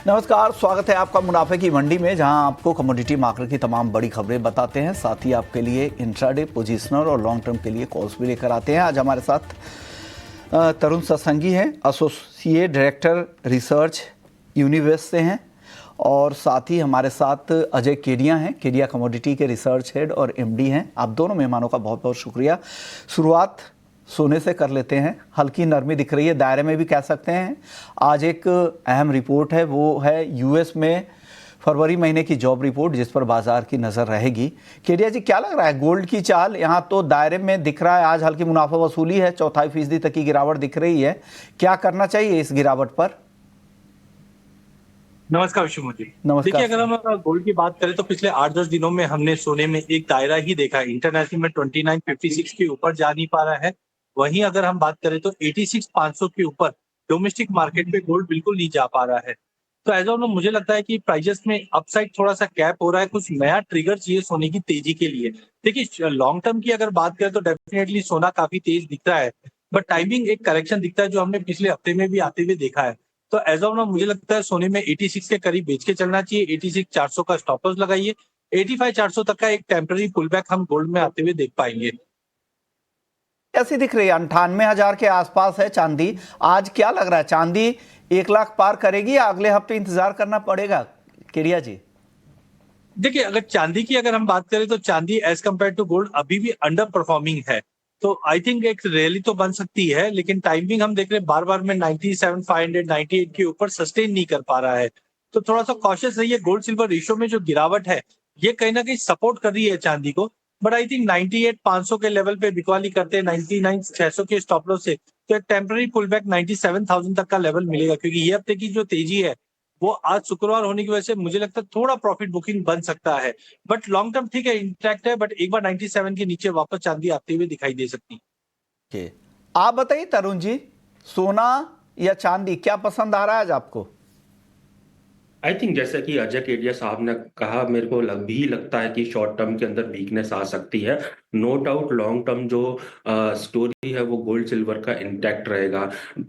नमस्कार, स्वागत है आपका मुनाफे की मंडी में, जहां आपको कमोडिटी मार्केट की तमाम बड़ी खबरें बताते हैं। साथ ही आपके लिए इंट्राडे, पोजिशनर और लॉन्ग टर्म के लिए कॉल्स भी लेकर आते हैं। आज हमारे साथ तरुण सत्संगी हैं, एसोसिएट डायरेक्टर रिसर्च यूनिवेस्ट से हैं, और साथ ही हमारे साथ अजय केडिया हैं, केडिया कमोडिटी के रिसर्च हेड और एमडी हैं। आप दोनों मेहमानों का बहुत बहुत शुक्रिया। शुरुआत सोने से कर लेते हैं। हल्की नरमी दिख रही है, दायरे में भी कह सकते हैं। आज एक अहम रिपोर्ट है, वो है यूएस में फरवरी महीने की जॉब रिपोर्ट, जिस पर बाजार की नज़र रहेगी। केडिया जी, क्या लग रहा है गोल्ड की चाल? यहाँ तो दायरे में दिख रहा है, आज हल्की मुनाफा वसूली है, 0.25% तक की गिरावट दिख रही है। क्या करना चाहिए इस गिरावट पर? नमस्कार विष्णु जी। नमस्कार। देखिए, अगर हम गोल्ड की बात करें तो पिछले 8-10 दिनों में हमने सोने में एक दायरा ही देखा है। इंटरनेशनल में 2956 के ऊपर जा नहीं पा रहा है। वहीं अगर हम बात करें तो 86,500 के ऊपर डोमेस्टिक मार्केट पे गोल्ड बिल्कुल नहीं जा पा रहा है। तो एज ऑफ नाउ मुझे लगता है कि प्राइजेस में अपसाइड थोड़ा सा कैप हो रहा है। कुछ नया ट्रिगर चाहिए सोने की तेजी के लिए। देखिए, लॉन्ग टर्म की अगर बात करें तो डेफिनेटली सोना काफी तेज दिखता है, बट टाइमिंग एक करेक्शन दिखता है, जो हमने पिछले हफ्ते में भी आते हुए देखा है। तो एज ऑफ नाउ मुझे लगता है सोने में 86 के करीब बेच के चलना चाहिए। 86,400 का स्टॉप लॉस लगाइए। 85,400 तक का एक टेम्पररी पुल बैक हम गोल्ड में आते हुए देख पाएंगे। कैसी दिख रही है? 98,000 के आसपास है चांदी। आज क्या लग रहा है, चांदी 1 लाख पार करेगी या अगले हफ्ते इंतजार करना पड़ेगा, केडिया जी? देखिए, अगर चांदी की अगर हम बात करें तो चांदी एज कम्पेयर टू गोल्ड अभी भी अंडर परफॉर्मिंग है। तो आई थिंक एक रैली तो बन सकती है, लेकिन टाइमिंग हम देख रहे हैं बार बार में 97,500 98 के ऊपर सस्टेन नहीं कर पा रहा है। तो थोड़ा सा कॉशियस रहिए। गोल्ड सिल्वर रेशियो में जो गिरावट है, ये कहीं ना कहीं सपोर्ट कर रही है चांदी को। बट आई थिंक 98,500 के लेवल पे बिकवाली करते हैं 99,600 के स्टॉप लॉस से, तो एक टेम्पररी पुल बैक 97,000 तक का लेवल मिलेगा। क्योंकि ये हफ्ते की जो तेजी है वो आज शुक्रवार होने की वजह से मुझे लगता है थोड़ा प्रॉफिट बुकिंग बन सकता है। बट लॉन्ग टर्म ठीक है, इंटैक्ट है, बट एक बार 97 के नीचे वापस चांदी आते हुए दिखाई दे सकती है। Okay. आप बताइए तरुण जी, सोना या चांदी, क्या पसंद आ रहा है आज आपको? आई थिंक जैसा कि अजय केडिया साहब ने कहा, मेरे को भी लगता है कि शॉर्ट टर्म के अंदर वीकनेस आ सकती है। नो डाउट लॉन्ग टर्म जो स्टोरी है वो गोल्ड सिल्वर का इंटैक्ट रहेगा।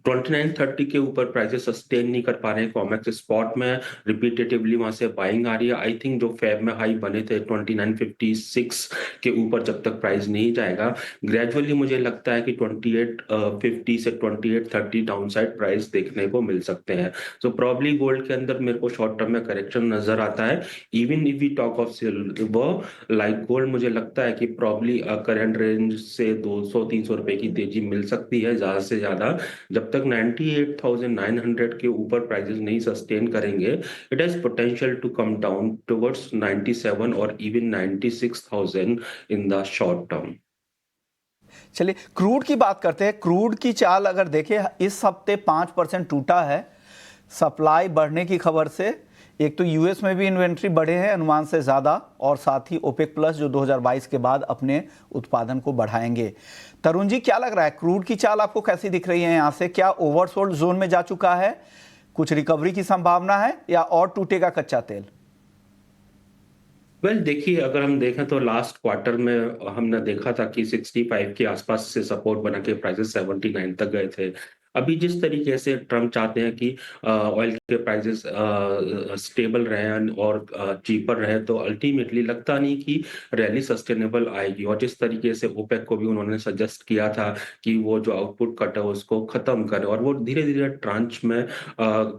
2930 के ऊपर प्राइसेस सस्टेन नहीं कर पा रहे हैं। कॉमेक्स स्पॉट में रिपीटेटिवली वहां से बाइंग आ रही है। आई थिंक जो फेब में हाई बने थे 2956 के ऊपर, जब तक प्राइस नहीं जाएगा, ग्रेजुअली मुझे लगता है कि 2850 से 2830 डाउनसाइड प्राइस देखने को मिल सकते हैं। सो प्रॉब्ली गोल्ड के अंदर मेरे को शॉर्ट टर्म में करेक्शन नजर आता है। Even if we talk of silver like gold, मुझे लगता है कि प्रॉब्ली करंट रेंज से 200-300 रुपए की तेजी मिल सकती है ज्यादा से ज्यादा। जब तक 98,900 के ऊपर प्राइसेस नहीं सस्टेन करेंगे, it has potential to come down towards 97 और even 96,000 in the short term. चलिए क्रूड की बात करते हैं। क्रूड की चाल अगर देखें, इस हफ्ते 5% टूटा है सप्लाई बढ़ने की खबर से। एक तो यूएस में भी इन्वेंट्री बढ़े हैं अनुमान से ज़्यादा, और साथ ही ओपेक प्लस जो 2022 के बाद अपने उत्पादन को बढ़ाएंगे। तरुण जी, क्या लग रहा है, क्रूड की चाल आपको कैसी दिख रही है? यहाँ से क्या ओवरसोल्ड जोन में जा चुका है, कुछ रिकवरी की संभावना है, या और टूटेगा कच्चा तेल? देखिए, अगर हम देखें तो लास्ट क्वार्टर में हमने देखा था कि 65 के आसपास से सपोर्ट बना के प्राइसेस 79 तक गए थे। अभी जिस तरीके से ट्रम्प चाहते हैं कि ऑयल के प्राइसेस स्टेबल रहें और चीपर रहे, तो अल्टीमेटली लगता नहीं कि रैली सस्टेनेबल आएगी। और जिस तरीके से ओपेक को भी उन्होंने सजेस्ट किया था कि वो जो आउटपुट कट है उसको खत्म करे, और वो धीरे धीरे ट्रांच में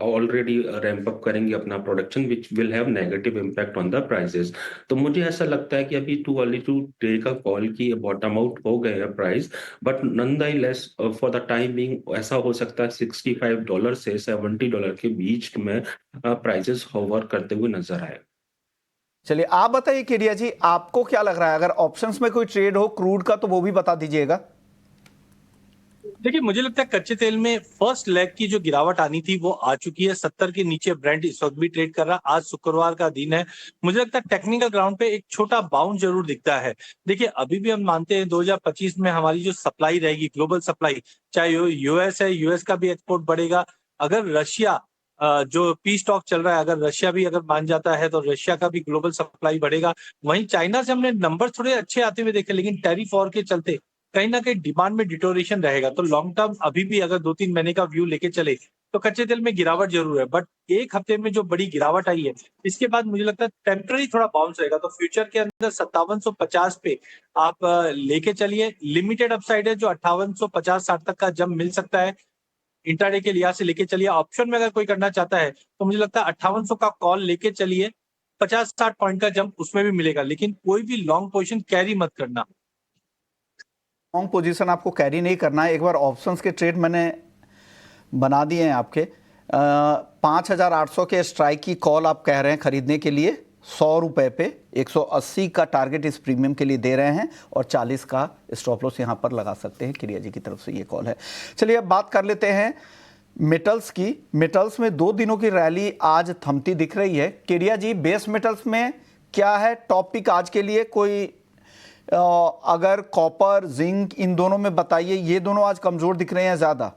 ऑलरेडी रैंप अप करेंगे अपना production, which will have negative impact on the prices. तो मुझे ऐसा लगता है कि अभी too early to take a call की बॉटम आउट हो गए हैं price. But nonetheless for the time being ऐसा हो सकता है $65 से $70 के बीच में प्राइसेस होवर करते हुए नजर आए। चलिए आप बताइए केडिया जी, आपको क्या लग रहा है? अगर ऑप्शंस में कोई ट्रेड हो क्रूड का तो वो भी बता दीजिएगा। देखिए, मुझे लगता है कच्चे तेल में फर्स्ट लेग की जो गिरावट आनी थी वो आ चुकी है। 70 के नीचे ब्रेंट इस वक्त भी ट्रेड कर रहा। आज शुक्रवार का दिन है, मुझे लगता है टेक्निकल ग्राउंड पे एक छोटा बाउंस जरूर दिखता है। देखिए, अभी भी हम मानते हैं 2025 में हमारी जो सप्लाई रहेगी, ग्लोबल सप्लाई, चाहे यूएस है, यूएस का भी एक्सपोर्ट बढ़ेगा। अगर रशिया जो पीस टॉक चल रहा है, अगर रशिया भी अगर मान जाता है तो रशिया का भी ग्लोबल सप्लाई बढ़ेगा। वहीं चाइना से हमने नंबर थोड़े अच्छे आते हुए देखे, लेकिन टैरिफ वॉर के चलते कहीं ना कहीं डिमांड में डिटोरेशन रहेगा। तो लॉन्ग टर्म अभी भी अगर 2-3 महीने का व्यू लेके चले तो कच्चे तेल में गिरावट जरूर है, बट एक हफ्ते में जो बड़ी गिरावट आई है, इसके बाद मुझे लगता है टेम्पररी थोड़ा बाउंस रहेगा। तो फ्यूचर के अंदर 5750 पे आप लेके चलिए। लिमिटेड अपसाइड है जो 5850-60 तक का जंप मिल सकता है। इंट्राडे के लिहाज से लेके चलिए। ऑप्शन में अगर कोई करना चाहता है तो मुझे लगता है 5800 का कॉल लेके चलिए। 50-60 पॉइंट का जंप उसमें भी मिलेगा, लेकिन कोई भी लॉन्ग पोजीशन कैरी मत करना। लॉन्ग पोजीशन आपको कैरी नहीं करना है। एक बार ऑप्शंस के ट्रेड मैंने बना दिए हैं आपके। 5800 के स्ट्राइक की कॉल आप कह रहे हैं खरीदने के लिए 100 रुपए पे। 180 का टारगेट इस प्रीमियम के लिए दे रहे हैं और 40 का स्टॉप लॉस यहां पर लगा सकते हैं। किरिया जी की तरफ से ये कॉल है। चलिए अब बात कर लेते हैं मेटल्स की। मेटल्स में 2 दिनों की रैली आज थमती दिख रही है। किरिया जी, बेस मेटल्स में क्या है टॉप पिक आज के लिए? कोई अगर कॉपर, जिंक, इन दोनों में बताइए। ये दोनों आज कमजोर दिख रहे हैं ज्यादा।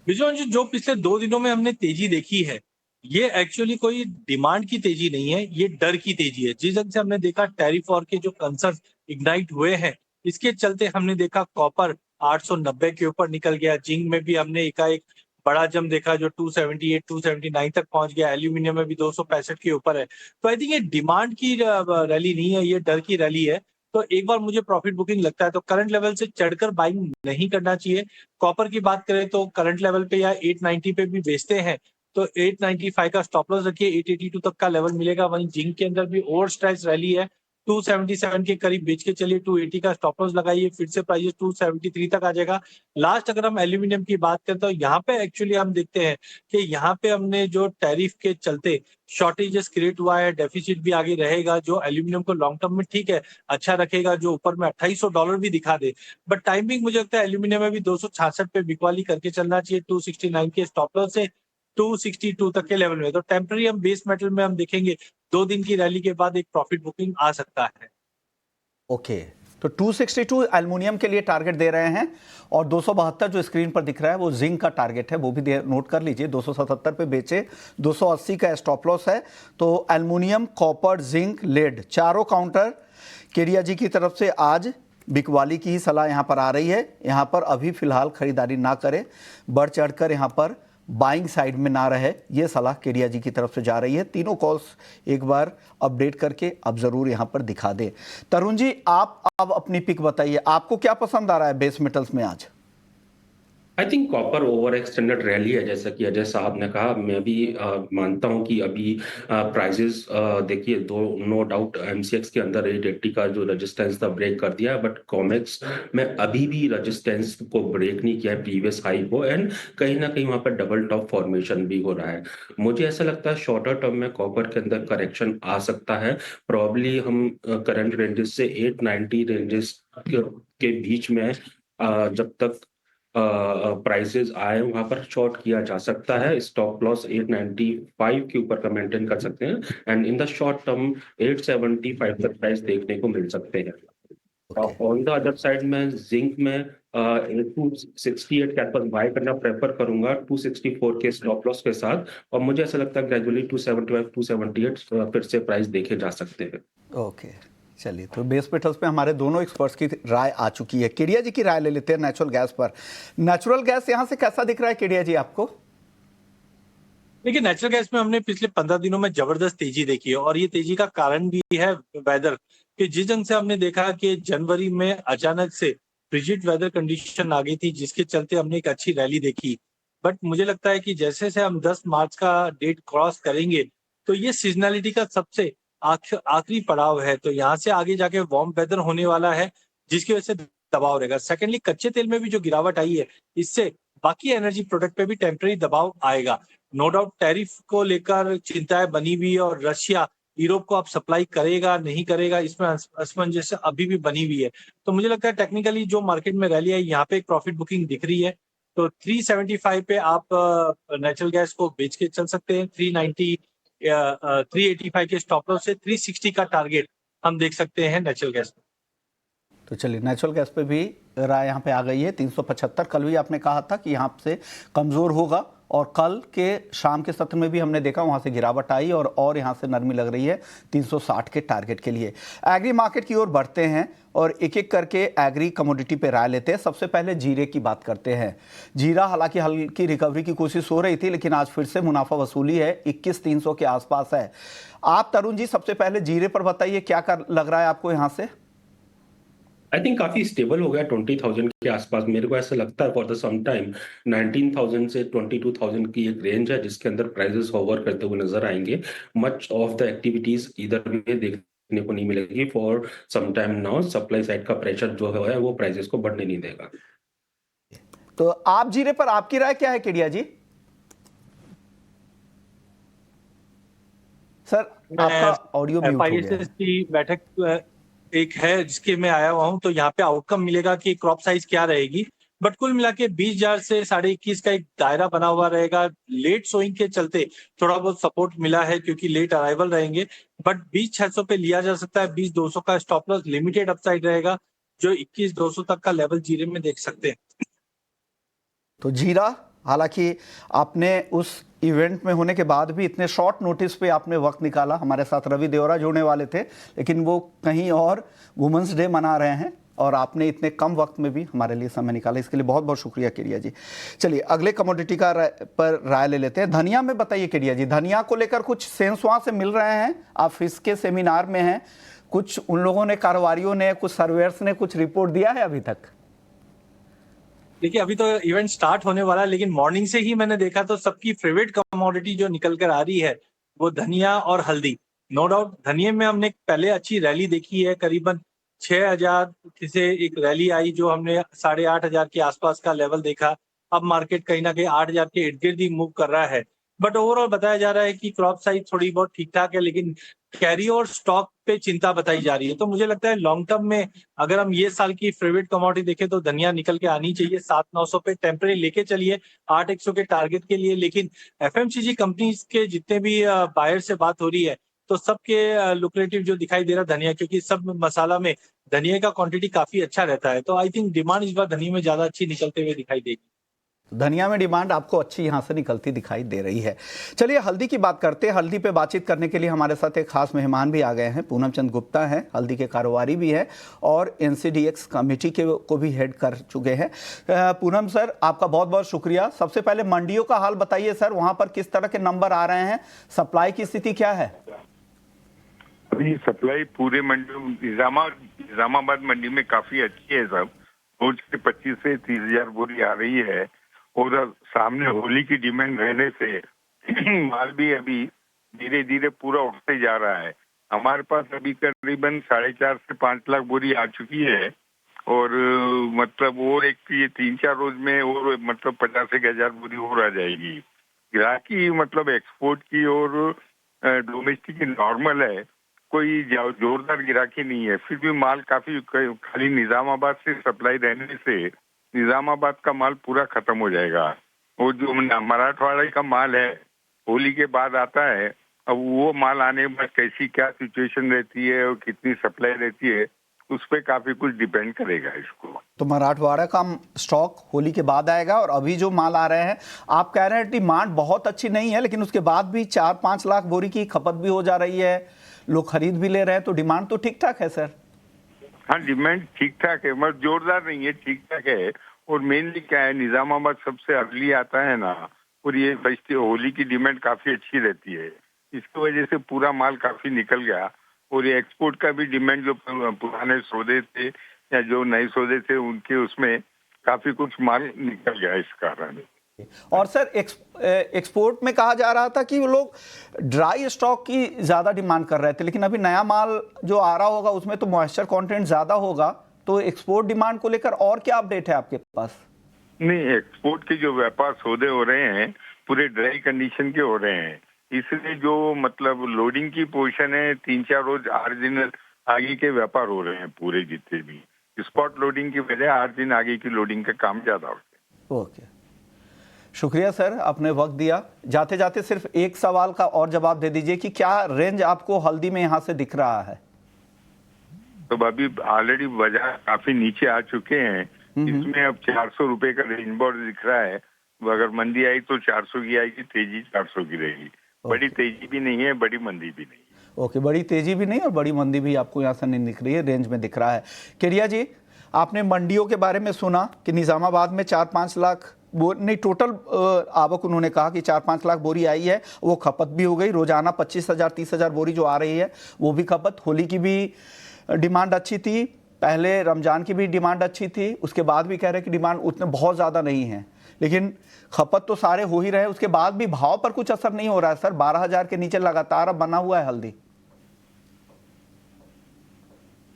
विजय जी, जो पिछले 2 दिनों में हमने तेजी देखी है, ये एक्चुअली कोई डिमांड की तेजी नहीं है, ये डर की तेजी है। जिस ढंग से हमने देखा टैरिफ वॉर के जो कंसर्न इग्नाइट हुए हैं, इसके चलते हमने देखा कॉपर 890 के ऊपर निकल गया। जिंक में भी हमने एकाएक बड़ा जंप देखा जो 278 279 तक पहुंच गया। एल्यूमिनियम में भी 265 के ऊपर है। तो आई थिंक ये डिमांड की रैली नहीं है, ये डर की रैली है। तो एक बार मुझे प्रॉफिट बुकिंग लगता है तो करंट लेवल से चढ़कर बाइंग नहीं करना चाहिए। कॉपर की बात करें तो करंट लेवल पे या 890 पे भी बेचते हैं, तो 895 का स्टॉप लॉस रखिए। 882 तक का लेवल मिलेगा। वहीं जिंक के अंदर भी ओवर स्ट्रेच रैली है। 277 के करीब बेच के चलिए। 280 का स्टॉप लॉस लगाइए। फिर से प्राइस 273 तक आ जाएगा। लास्ट अगर हम एल्यूमिनियम की बात करें तो यहाँ पे एक्चुअली हम देखते हैं कि यहाँ पे हमने जो टैरिफ के चलते शॉर्टेजेस क्रिएट हुआ है, डेफिसिट भी आगे रहेगा, जो एल्यूमिनियम को लॉन्ग टर्म में ठीक है अच्छा रखेगा, जो ऊपर में $2800 भी दिखा दे। बट टाइमिंग मुझे लगता है एल्यूमिनियम में भी 266 पे बिकवाली करके चलना चाहिए। 269 के स्टॉप लॉस से 262 तक के लेवल में। तो टेम्पररी हम बेस मेटल में हम देखेंगे 2 दिन की रैली के बाद एक प्रॉफिट बुकिंग आ सकता है। ओके, तो 262 एल्युमिनियम के लिए टारगेट दे रहे हैं और 272 जो स्क्रीन पर दिख रहा है वो जिंक का टारगेट है, वो भी नोट कर लीजिए। 277 पे बेचे, 280 का स्टॉप लॉस है। तो एल्युमिनियम, कॉपर, जिंक, लेड चारों काउंटर केरिया जी की तरफ से आज बिकवाली की ही सलाह यहां पर आ रही है। यहां पर अभी फिलहाल खरीदारी ना करें, बढ़ चढ़कर यहां पर बाइंग साइड में ना रहे, ये सलाह केरिया जी की तरफ से जा रही है। तीनों कॉल्स एक बार अपडेट करके अब जरूर यहां पर दिखा दें। तरुण जी, आप अब अपनी पिक बताइए, आपको क्या पसंद आ रहा है बेस मेटल्स में आज? I think copper over extended rally है, जैसा कि अजय साहब ने कहा। मैं भी मानता हूं कि अभी प्राइजेस देखिए, दो नो डाउट एमसीएक्स के अंदर 880 का जो रेजिस्टेंस था ब्रेक कर दिया, बट कॉमेक्स में अभी भी रेजिस्टेंस को ब्रेक नहीं किया है, प्रीवियस हाई को। एंड कहीं ना कहीं वहां पर डबल टॉप फॉर्मेशन भी हो रहा है। मुझे ऐसा लगता है शॉर्टर टर्म में कॉपर के अंदर करेक्शन आ सकता है। प्रॉब्ली हम करंट रेंजेस से 890 रेंजेस के बीच में जब तक प्राइसेस आए वहां पर शॉर्ट किया जा सकता है। स्टॉप लॉस 895 के ऊपर का मेंटेन कर सकते हैं and in the short term 875 तक प्राइस देखने को मिल सकते हैं। ऑन द अदर साइड में जिंक में 268 के आसपास बाय करना प्रेफर करूंगा 264 के स्टॉप लॉस के साथ। और मुझे ऐसा लगता है ग्रेजुअली 275 278 फिर से प्राइस देखे जा सकते हैं। ओके, चलिए, तो बेस मेटल्स पे हमारे दोनों एक्सपर्ट्स की राय आ चुकी है। केडिया जी की राय ले लेते हैं नेचुरल गैस पर। नेचुरल गैस यहां से कैसा दिख रहा है केडिया जी आपको? देखिए, नेचुरल गैस में हमने पिछले 15 दिनों में जबरदस्त तेजी देखी है और ये तेजी का कारण भी है वेदर कि जिस ढंग से हमने देखा कि जनवरी में अचानक से फ्रिजिड वेदर कंडीशन आ गई थी, जिसके चलते हमने एक अच्छी रैली देखी। बट मुझे लगता है कि जैसे से हम 10 मार्च का डेट क्रॉस करेंगे तो ये सीजनैलिटी का सबसे आखिरी पड़ाव है। तो यहाँ से आगे जाके वार्म वेदर होने वाला है, जिसकी वजह से दबाव रहेगा। सेकेंडली, कच्चे तेल में भी जो गिरावट आई है, इससे बाकी एनर्जी प्रोडक्ट पे भी टेम्पररी दबाव आएगा। नो डाउट टैरिफ को लेकर चिंताएं बनी हुई है और रशिया यूरोप को अब सप्लाई करेगा नहीं करेगा, इसमें असमंजस अभी भी बनी हुई है। तो मुझे लगता है टेक्निकली जो मार्केट में रैली है, यहाँ पे एक प्रॉफिट बुकिंग दिख रही है। तो 375 पे आप नेचुरल गैस को बेच के चल सकते हैं। 390 385 के स्टॉप लॉस से 360 का टारगेट हम देख सकते हैं नेचुरल गैस में। तो चलिए, नेचुरल गैस पे भी राय यहाँ पे आ गई है। 375 कल भी आपने कहा था कि यहाँ से कमजोर होगा और कल के शाम के सत्र में भी हमने देखा वहाँ से गिरावट आई और यहाँ से नरमी लग रही है 360 के टारगेट के लिए। एग्री मार्केट की ओर बढ़ते हैं और एक एक करके एग्री कमोडिटी पे राय लेते हैं। सबसे पहले जीरे की बात करते हैं। जीरा हालांकि हल्की रिकवरी की कोशिश हो रही थी, लेकिन आज फिर से मुनाफा वसूली है, 21,300 के आसपास है। आप तरुण जी सबसे पहले जीरे पर बताइए, क्या कर लग रहा है आपको यहाँ से? आई थिंक काफी स्टेबल हो गया 20,000 के आसपास। मेरे को ऐसा लगता है फॉर द सम टाइम 19,000 से 22,000 की एक रेंज है जिसके अंदर प्राइसेस होवर करते हुए नजर आएंगे। मच ऑफ द एक्टिविटीज इधर में देखने को नहीं मिलेगी for some time now. Supply side का प्रेशर जो है वो प्राइसेस को बढ़ने नहीं देगा। तो आप जीरे पर आपकी राय क्या है केडिया जी? सर आपका ऑडियो म्यूट हो गया है। FISS की बैठक एक है जिसके मैं आया हुआ हूं, तो यहाँ पे आउटकम मिलेगा कि क्रॉप साइज क्या रहेगी। बट कुल मिला के 20,000 से 21,500 का एक दायरा बना हुआ रहेगा। लेट सोइंग के चलते थोड़ा बहुत सपोर्ट मिला है क्योंकि लेट अराइवल रहेंगे, बट 20,600 पे लिया जा सकता है। 20,200 का स्टॉप लॉस लिमिटेड अपसाइड रहेगा, जो 21,200 तक का लेवल जीरे में देख सकते हैं। तो जीरा, हालांकि आपने उस इवेंट में होने के बाद भी इतने शॉर्ट नोटिस पे आपने वक्त निकाला। हमारे साथ रवि देवरा जुड़ने वाले थे, लेकिन वो कहीं और वुमेंस डे मना रहे हैं और आपने इतने कम वक्त में भी हमारे लिए समय निकाला, इसके लिए बहुत बहुत शुक्रिया केडिया जी। चलिए अगले कमोडिटी का पर राय ले लेते हैं। धनिया में बताइए केडिया जी, धनिया को लेकर कुछ सेंस वहाँ से मिल रहे हैं? आप फिश के सेमिनार में हैं, कुछ उन लोगों ने, कारोबारियों ने, कुछ सर्वेयर्स ने कुछ रिपोर्ट दिया है अभी तक? देखिए अभी तो इवेंट स्टार्ट होने वाला है, लेकिन मॉर्निंग से ही मैंने देखा तो सबकी फेवरेट कमोडिटी जो निकल कर आ रही है वो धनिया और हल्दी। नो डाउट धनिया में हमने पहले अच्छी रैली देखी है, करीबन 6,000 से एक रैली आई जो हमने 8,500 के आसपास का लेवल देखा। अब मार्केट कहीं ना कहीं 8,000 के इर्द गिर्द ही मूव कर रहा है। बट ओवरऑल बताया जा रहा है कि क्रॉप साइज थोड़ी बहुत ठीक ठाक है, लेकिन कैरी और स्टॉक पे चिंता बताई जा रही है। तो मुझे लगता है लॉन्ग टर्म में अगर हम ये साल की फेवरेट कमोडिटी देखें तो धनिया निकल के आनी चाहिए। 7,900 पे टेम्परेरी लेके चलिए 8,100 के टारगेट के लिए। लेकिन FMCG कंपनीज के जितने भी बायर से बात हो रही है तो सबके लुक्रेटिव जो दिखाई दे रहा है धनिया, क्योंकि सब मसाला में धनिया का क्वांटिटी काफी अच्छा रहता है। तो आई थिंक डिमांड इस बार धनिया में ज्यादा अच्छी निकलते हुए दिखाई देगी। धनिया में डिमांड आपको अच्छी यहां से निकलती दिखाई दे रही है। चलिए हल्दी की बात करते हैं। हल्दी पे बातचीत करने के लिए हमारे साथ एक खास मेहमान भी आ गए हैं। पूनम चंद गुप्ता हैं, हल्दी के कारोबारी भी हैं और NCDX कमेटी के को भी हेड कर चुके हैं। पूनम सर आपका बहुत बहुत शुक्रिया। सबसे पहले मंडियों का हाल बताइए सर, वहां पर किस तरह के नंबर आ रहे हैं, सप्लाई की स्थिति क्या है? अभी सप्लाई पूरे मंडी निजामाबाद मंडी में काफी अच्छी है सब। रोज के 25 से 30,000 बोरी आ रही है और सामने होली की डिमांड रहने से माल भी अभी धीरे धीरे पूरा उठते जा रहा है। हमारे पास अभी करीबन 4.5 से 5 लाख बोरी आ चुकी है और मतलब और एक ये 3-4 रोज में और मतलब 50,000 बोरी और आ जाएगी। ग्राहकी मतलब एक्सपोर्ट की और डोमेस्टिक की नॉर्मल है, कोई जोरदार गिराकी नहीं है। फिर भी माल काफी, खाली निजामाबाद से सप्लाई रहने से निजामाबाद का माल पूरा खत्म हो जाएगा। और जो मराठवाड़ा का माल है होली के बाद आता है, अब वो माल आने में कैसी क्या सिचुएशन रहती है और कितनी सप्लाई रहती है उस पर काफी कुछ डिपेंड करेगा इसको। तो मराठवाड़ा का स्टॉक होली के बाद आएगा और अभी जो माल आ रहे हैं, आप कह रहे हैं डिमांड बहुत अच्छी नहीं है, लेकिन उसके बाद भी 4-5 लाख बोरी की खपत भी हो जा रही है, लोग खरीद भी ले रहे हैं, तो डिमांड तो ठीक ठाक है सर? हाँ डिमांड ठीक ठाक है, मतलब जोरदार नहीं है, ठीक ठाक है। और मेनली क्या है, निजामाबाद सबसे अर्ली आता है ना, और ये होली की डिमांड काफी अच्छी रहती है, इसकी वजह से पूरा माल काफी निकल गया। और ये एक्सपोर्ट का भी डिमांड, जो पुराने सौदे थे या जो नए सौदे थे उनके उसमें काफी कुछ माल निकल गया इस कारण। और सर एक्सपोर्ट में कहा जा रहा था कि वो लोग ड्राई स्टॉक की ज्यादा डिमांड कर रहे थे, लेकिन अभी नया माल जो आ रहा होगा उसमें तो मॉइस्चर कंटेंट ज्यादा होगा, तो एक्सपोर्ट डिमांड को लेकर और क्या अपडेट है आपके पास? नहीं, एक्सपोर्ट के जो व्यापार सौदे हो रहे हैं पूरे ड्राई कंडीशन के हो रहे हैं, इसलिए जो मतलब लोडिंग की पोजीशन है 3-4 रोज 8 दिन आगे के व्यापार हो रहे हैं पूरे, जितने भी स्पॉट लोडिंग की वजह 8 दिन आगे की लोडिंग का काम ज्यादा होता है। ओके, शुक्रिया सर, आपने वक्त दिया। जाते जाते सिर्फ एक सवाल का और जवाब दे दीजिए कि क्या रेंज आपको हल्दी में यहाँ से दिख रहा है? तो अभी ऑलरेडी बाजार काफी नीचे आ चुके हैं, इसमें अब 400 रुपए का रेंज बोर्ड दिख रहा है। अगर मंदी आई तो 400 की आएगी, तेजी 400 की रहेगी। बड़ी तेजी भी नहीं है, बड़ी मंदी भी नहीं है। ओके, बड़ी तेजी भी नहीं और बड़ी मंदी भी आपको यहाँ से नहीं दिख रही है, रेंज में दिख रहा है। केरिया जी, आपने मंडियों के बारे में सुना कि निजामाबाद में 4-5 लाख नहीं, टोटल आवक उन्होंने कहा कि 4-5 लाख बोरी आई है, वो खपत भी हो गई। रोजाना 25,000-30,000 बोरी जो आ रही है वो भी खपत। होली की भी डिमांड अच्छी थी, पहले रमजान की भी डिमांड अच्छी थी, उसके बाद भी कह रहे हैं कि डिमांड उतने बहुत ज़्यादा नहीं है, लेकिन खपत तो सारे हो ही रहे हैं। उसके बाद भी भाव पर कुछ असर नहीं हो रहा है सर। 12,000 के नीचे लगातार अब बना हुआ है हल्दी।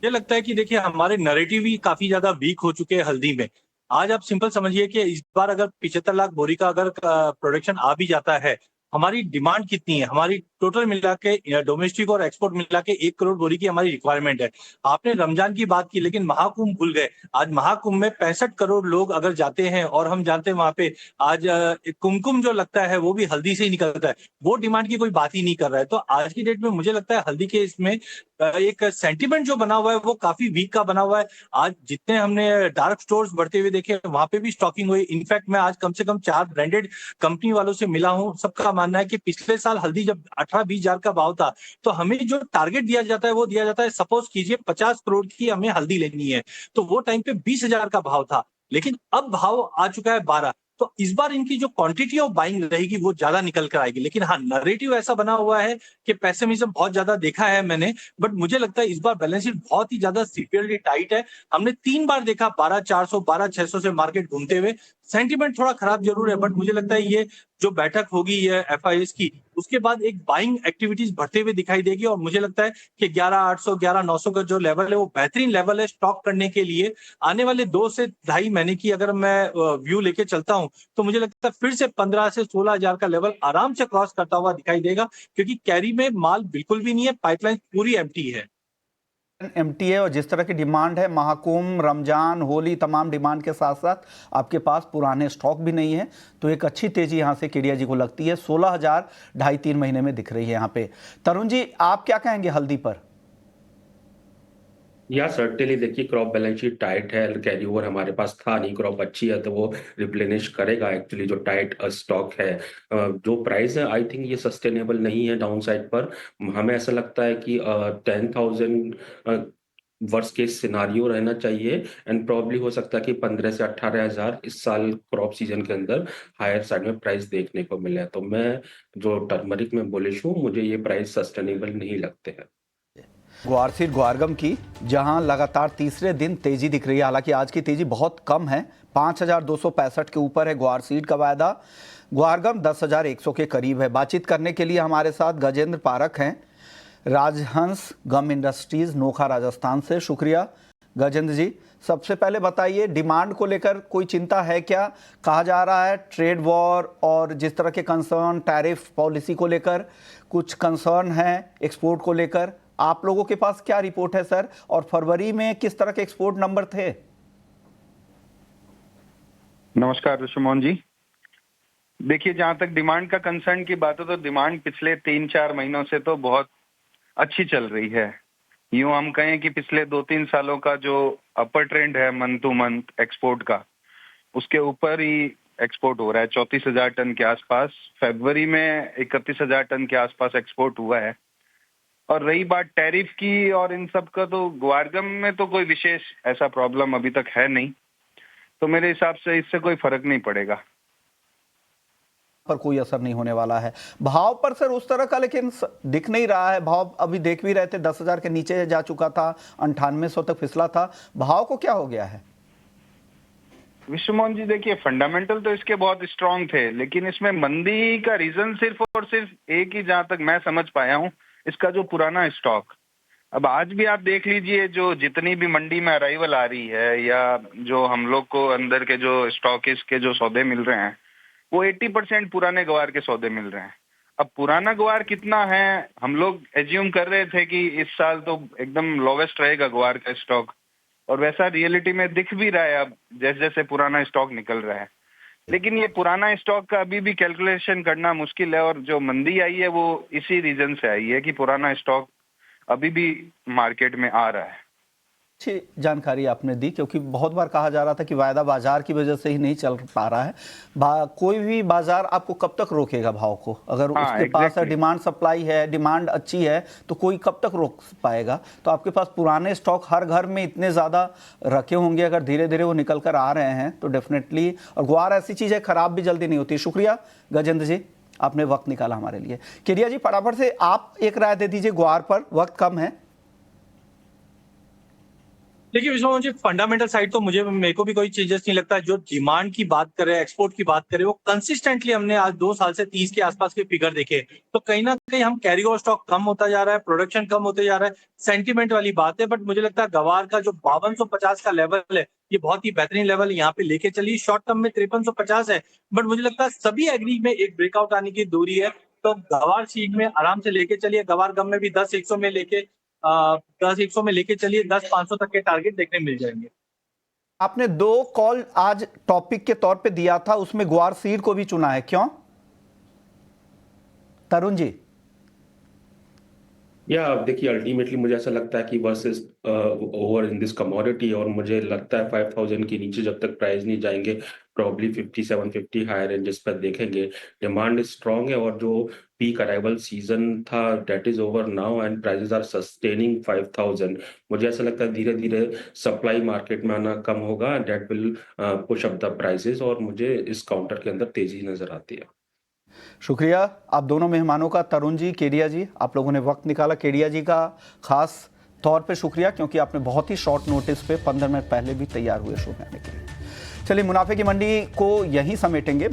ये लगता है कि देखिए हमारे नैरेटिव ही काफी ज्यादा वीक हो चुके हैं हल्दी में। आज आप सिंपल समझिए कि इस बार अगर 75 लाख बोरी का अगर प्रोडक्शन आ भी जाता है, हमारी डिमांड कितनी है? हमारी टोटल मिला के डोमेस्टिक और एक्सपोर्ट मिला के 1 करोड़ बोरी की हमारी रिक्वायरमेंट है। आपने रमजान की बात की, लेकिन महाकुंभ भूल गए। आज महाकुंभ में 65 करोड़ लोग अगर जाते हैं, और हम जानते हैं वहां पे आज कुमकुम जो लगता है वो भी हल्दी से ही निकलता है। वो डिमांड की कोई बात ही नहीं कर रहा है। तो आज की डेट में मुझे लगता है हल्दी के इसमें एक सेंटिमेंट जो बना हुआ है वो काफी वीक का बना हुआ है। आज जितने हमने डार्क स्टोर्स बढ़ते हुए देखे, वहां पे भी स्टॉकिंग हुई। इनफैक्ट मैं आज कम से कम 4 ब्रांडेड कंपनी वालों से मिला हूं। सबका मानना है कि पिछले साल हल्दी जब 18-20 हजार का भाव था, तो हमें जो टारगेट दिया जाता है वो दिया जाता है, सपोज कीजिए 50 करोड़ की हमें हल्दी लेनी है, तो वो टाइम पे 20,000 का भाव था, लेकिन अब भाव आ चुका है 12। तो इस बार इनकी जो क्वांटिटी ऑफ बाइंग रहेगी वो ज्यादा निकल कर आएगी। लेकिन हाँ, नैरेटिव ऐसा बना हुआ है कि पेसिमिज्म बहुत ज्यादा देखा है मैंने, बट मुझे लगता है इस बार बैलेंस शीट बहुत ही ज्यादा सीवियरली टाइट है। हमने 3 बार देखा 12,400 12,600 से मार्केट घूमते हुए। सेंटीमेंट थोड़ा खराब जरूर है, बट मुझे लगता है ये जो बैठक होगी ये FIS की, उसके बाद एक बाइंग एक्टिविटीज बढ़ते हुए दिखाई देगी। और मुझे लगता है कि 11,800 11,900 का जो लेवल है वो बेहतरीन लेवल है स्टॉक करने के लिए। आने वाले 2 से ढाई महीने की अगर मैं व्यू लेके चलता हूं, तो मुझे लगता है फिर से 15 से 16 हजार का लेवल आराम से क्रॉस करता हुआ दिखाई देगा, क्योंकि कैरी में माल बिल्कुल भी नहीं है, पाइपलाइन पूरी एम्प्टी है। एम्प्टी है और जिस तरह की डिमांड है, महाकुंभ, रमजान, होली, तमाम डिमांड के साथ साथ आपके पास पुराने स्टॉक भी नहीं है, तो एक अच्छी तेजी यहाँ से केडिया जी को लगती है। 16,000 2.5-3 महीने में दिख रही है यहाँ पे। तरुण जी, आप क्या कहेंगे हल्दी पर? या सर्टेनली देखिए, क्रॉप बैलेंस शीट टाइट है, कैरी ओवर हमारे पास था नहीं, क्रॉप अच्छी है तो वो रिप्लेनिश करेगा एक्चुअली जो टाइट स्टॉक है। जो प्राइस है आई थिंक ये सस्टेनेबल नहीं है डाउन साइड पर। हमें ऐसा लगता है कि 10,000 वर्स्ट केस सिनारियो रहना चाहिए, एंड प्रॉब्ली हो सकता है कि 15 से 18,000 इस साल क्रॉप सीजन के अंदर हायर साइड में प्राइस देखने को मिले। तो मैं जो टर्मरिक में बुलिश हूँ, मुझे ये प्राइस सस्टेनेबल नहीं लगते हैं। ग्वार सीड ग्वारगम की, जहां लगातार तीसरे दिन तेजी दिख रही है, हालांकि आज की तेजी बहुत कम है, 5,265 के ऊपर है ग्वार सीड का वायदा। ग्वारगम 10,100 के करीब है। बातचीत करने के लिए हमारे साथ गजेंद्र पारक हैं, राजहंस गम इंडस्ट्रीज, नोखा, राजस्थान से। शुक्रिया गजेंद्र जी। सबसे पहले बताइए, डिमांड को लेकर कोई चिंता है क्या? कहा जा रहा है ट्रेड वॉर और जिस तरह के कंसर्न, टैरिफ पॉलिसी को लेकर कुछ कंसर्न है, एक्सपोर्ट को लेकर। आप लोगों के पास क्या रिपोर्ट है सर, और फरवरी में किस तरह के एक्सपोर्ट नंबर थे? नमस्कार ऋषिमोहन जी। देखिए, जहां तक डिमांड का कंसर्न की बात है, तो डिमांड पिछले 3-4 महीनों से तो बहुत अच्छी चल रही है। यूं हम कहें कि पिछले 2-3 सालों का जो अपर ट्रेंड है मंथ टू मंथ एक्सपोर्ट का, उसके ऊपर ही एक्सपोर्ट हो रहा है। 34,000 टन के आसपास फरवरी में 31,000 टन के आसपास एक्सपोर्ट हुआ है। और रही बात टैरिफ की और इन सब का, तो ग्वारगम में तो कोई विशेष ऐसा प्रॉब्लम अभी तक है नहीं, तो मेरे हिसाब से इससे कोई फर्क नहीं पड़ेगा। पर कोई असर नहीं होने वाला है। भाव पर सर उस तरह का लेकिन दिख नहीं रहा है। भाव अभी देख भी रहे थे 10,000 के नीचे जा चुका था, 9800 तक फिसला था। भाव को क्या हो गया है? विश्वमोहन जी, देखिए, फंडामेंटल तो इसके बहुत स्ट्रांग थे, लेकिन इसमें मंदी का रीजन सिर्फ और सिर्फ एक ही, जहां तक मैं समझ पाया हूं, इसका जो पुराना स्टॉक। अब आज भी आप देख लीजिए, जो जितनी भी मंडी में अराइवल आ रही है, या जो हम लोग को अंदर के जो स्टॉकिस्ट के जो सौदे मिल रहे हैं, वो 80% पुराने ग्वार के सौदे मिल रहे हैं। अब पुराना ग्वार कितना है, हम लोग एज्यूम कर रहे थे कि इस साल तो एकदम लोवेस्ट रहेगा ग्वार का स्टॉक, और वैसा रियलिटी में दिख भी रहा है अब जैसे जैसे पुराना स्टॉक निकल रहा है। लेकिन ये पुराना स्टॉक का अभी भी कैलकुलेशन करना मुश्किल है, और जो मंदी आई है वो इसी रीजन से आई है कि पुराना स्टॉक अभी भी मार्केट में आ रहा है। अच्छी जानकारी आपने दी, क्योंकि बहुत बार कहा जा रहा था कि वायदा बाजार की वजह से ही नहीं चल पा रहा है। कोई भी बाजार आपको कब तक रोकेगा भाव को? अगर उसके पास डिमांड सप्लाई है, डिमांड अच्छी है, तो कोई कब तक रोक पाएगा? तो आपके पास पुराने स्टॉक हर घर में इतने ज़्यादा रखे होंगे, अगर धीरे धीरे वो निकल कर आ रहे हैं तो डेफिनेटली। और ग्वार ऐसी चीज़ है, खराब भी जल्दी नहीं होती। शुक्रिया गजेंद्र जी, आपने वक्त निकाला हमारे लिए। केडिया जी, फटाफट से आप एक राय दे दीजिए ग्वार पर, वक्त कम है। देखिए विश्व, मुझे फंडामेंटल साइड तो मेरे को भी कोई चेंजेस नहीं लगता। जो डिमांड की बात करें, एक्सपोर्ट की बात करें, वो कंसिस्टेंटली हमने आज 2 साल से 30 के आसपास के फिगर देखे। तो कहीं ना कहीं हम कैरी ओवर स्टॉक कम होता जा रहा है, प्रोडक्शन कम होते जा रहा है, सेंटीमेंट वाली बात है। बट मुझे लगता है गवार का जो 5250 का लेवल है, ये बहुत ही बेहतरीन लेवल यहाँ पे लेके चलिए। शॉर्ट टर्म में 5350 है, बट मुझे लगता है सभी एग्री में एक ब्रेकआउट आने की दूरी है। तो गवार सीट में आराम से लेके चलिए। गवार गम में भी 10-100 में लेके 10-100 में लेके चलिए, 10-500 तक के टारगेट देखने मिल जाएंगे। आपने 2 कॉल आज टॉपिक के तौर पे दिया था, उसमें ग्वार सीड को भी चुना है, क्यों तरुण जी? या देखिए, अल्टीमेटली मुझे ऐसा लगता है कि versus over in this commodity, और मुझे लगता है 5000 के नीचे जब तक प्राइस नहीं जाएंगे, प्रॉब्ली 5750 हायर रेंजेस पर देखेंगे। डिमांड स्ट्रांग है, और जो पीक अराइवल सीजन था that is over now and prices are sustaining 5000। मुझे ऐसा लगता है धीरे धीरे सप्लाई मार्केट में आना कम होगा, that will push up the prices, और मुझे इस काउंटर के अंदर तेजी नजर आती है। शुक्रिया आप दोनों मेहमानों का, तरुण जी, केडिया जी, आप लोगों ने वक्त निकाला। केडिया जी का खास तौर पे शुक्रिया, क्योंकि आपने बहुत ही शॉर्ट नोटिस पे 15 मिनट पहले भी तैयार हुए शो में आने के लिए। चलिए, मुनाफे की मंडी को यहीं समेटेंगे।